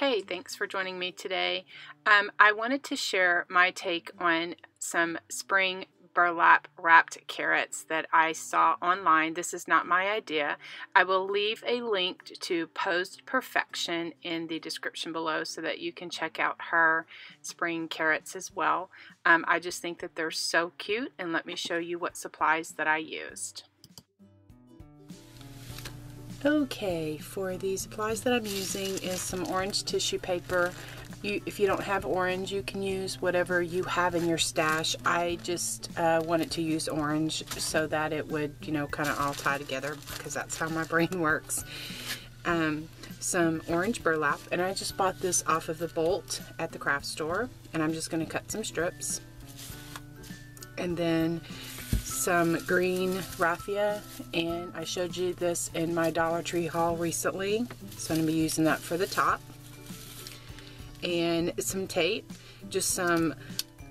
Hey, thanks for joining me today. I wanted to share my take on some spring burlap wrapped carrots that I saw online. This is not my idea. I will leave a link to Posed Perfection in the description below so that you can check out her spring carrots as well. I just think that they're so cute, and let me show you what supplies that I used. Okay, for the supplies that I'm using is some orange tissue paper. If you don't have orange, you can use whatever you have in your stash. I just wanted to use orange so that it would, you know, kind of all tie together, because that's how my brain works. Some orange burlap, and I just bought this off of the Bolt at the craft store, and I'm just going to cut some strips. And then some green raffia, and I showed you this in my Dollar Tree haul recently, so I'm going to be using that for the top. And some tape, just some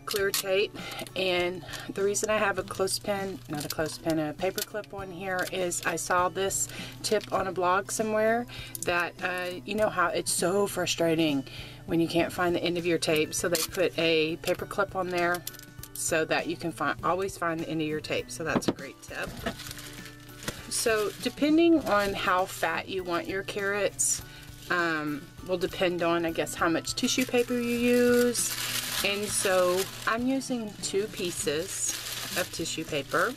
clear tape, and the reason I have a clothespin, not a clothespin, a paper clip on here is I saw this tip on a blog somewhere that you know how it's so frustrating when you can't find the end of your tape, so they put a paper clip on there so that you can always find the end of your tape. So that's a great tip. So depending on how fat you want your carrots will depend on, I guess, how much tissue paper you use. And so I'm using 2 pieces of tissue paper.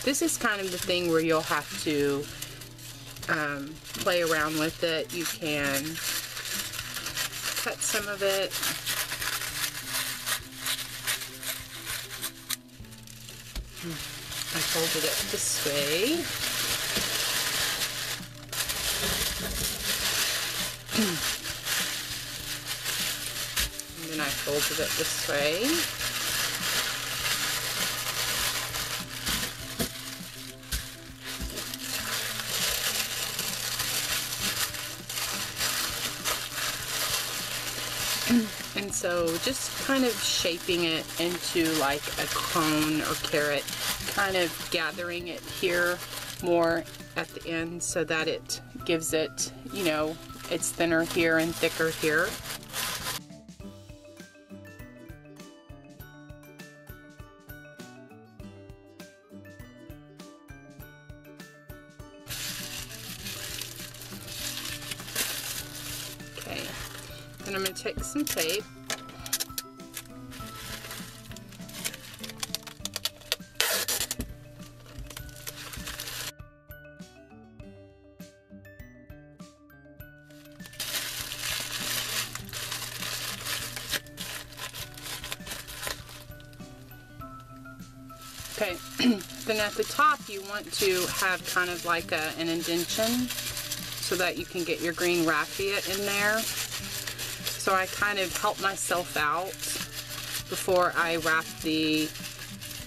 This is kind of the thing where you'll have to play around with it. You can cut some of it. I folded it this way. And then I folded it this way. And so just kind of shaping it into like a cone or carrot, kind of gathering it here more at the end so that it gives it, you know, it's thinner here and thicker here. Okay, then I'm going to take some tape. Okay, then at the top you want to have kind of like an indentation so that you can get your green raffia in there. So I kind of help myself out before I wrap the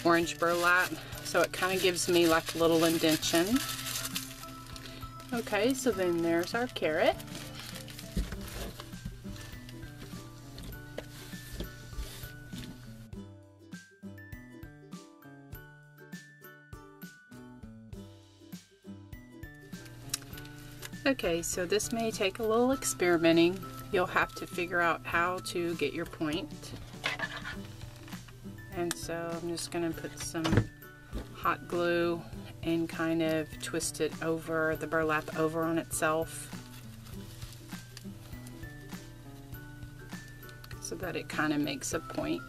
orange burlap, so it kind of gives me like a little indentation. Okay, so then there's our carrot. Okay, so this may take a little experimenting. You'll have to figure out how to get your point. And so I'm just going to put some hot glue and kind of twist it over, the burlap over on itself, so that it kind of makes a point.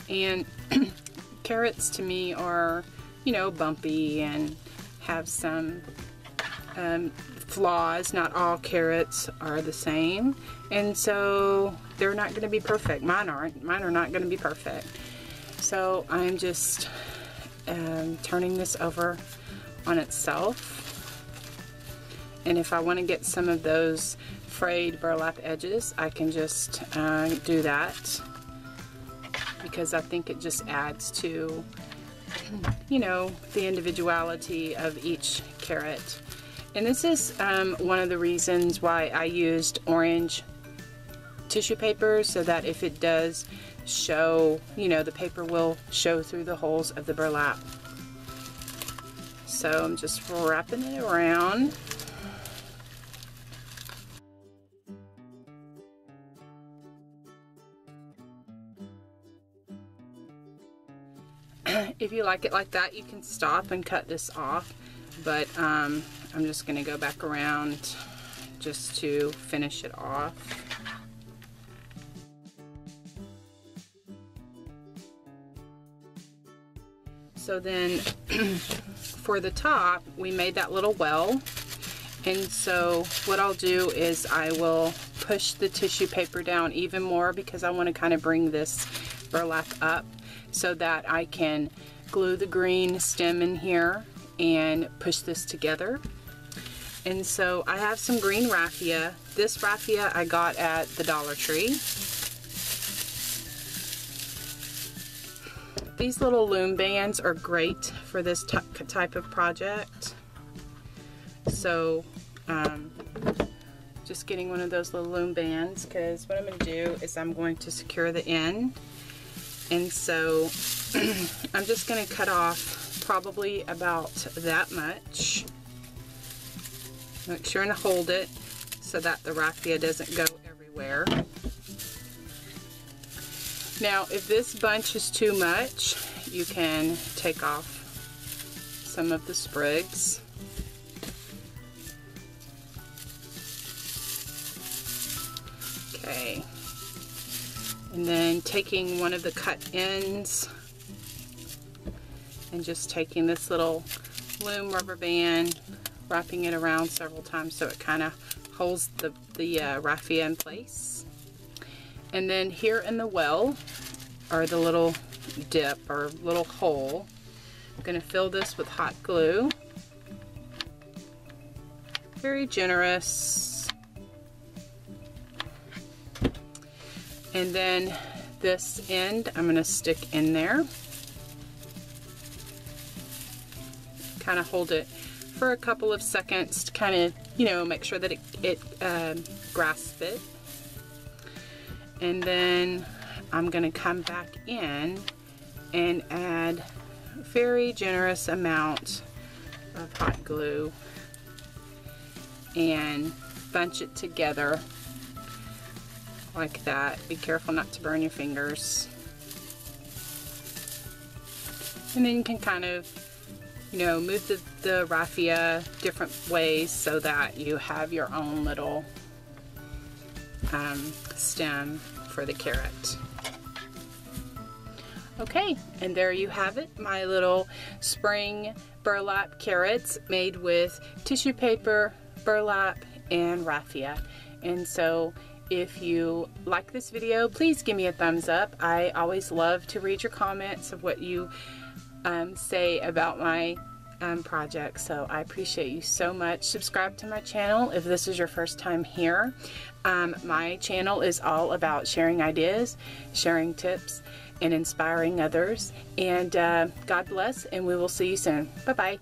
And carrots to me are, you know, bumpy and have some flaws. Not all carrots are the same, and so they're not going to be perfect. Mine aren't. Mine are not going to be perfect. So I'm just turning this over on itself. And if I want to get some of those frayed burlap edges, I can just do that, because I think it just adds to, you know, the individuality of each carrot. And this is one of the reasons why I used orange tissue paper, so that if it does show, you know, the paper will show through the holes of the burlap. So I'm just wrapping it around. If you like it like that, you can stop and cut this off, but I'm just going to go back around just to finish it off. So then for the top, we made that little well, and so what I'll do is I will push the tissue paper down even more because I want to kind of bring this burlap up so that I can glue the green stem in here and push this together. And so I have some green raffia. This raffia I got at the Dollar Tree. These little loom bands are great for this type of project. So just getting one of those little loom bands, because what I'm going to do is I'm going to secure the end. And so I'm just going to cut off probably about that much. Make sure and hold it so that the raffia doesn't go everywhere. Now, if this bunch is too much, you can take off some of the sprigs. Okay. And then taking one of the cut ends and just taking this little loom rubber band, wrapping it around several times so it kind of holds the raffia in place. And then here in the well, or the little dip or little hole, I'm going to fill this with hot glue. Very generous. And then this end I'm going to stick in there. Kind of hold it for a couple of seconds to kind of, you know, make sure that it grasps it. And then I'm going to come back in and add a very generous amount of hot glue and bunch it together like that. Be careful not to burn your fingers. And then you can kind of, you know, move the raffia different ways so that you have your own little stem for the carrot. Okay, and there you have it, my little spring burlap carrots made with tissue paper, burlap, and raffia. And so if you like this video, please give me a thumbs up. I always love to read your comments of what you say about my project, so I appreciate you so much. Subscribe to my channel if this is your first time here. My channel is all about sharing ideas, sharing tips, and inspiring others. And God bless, and we will see you soon. Bye-bye.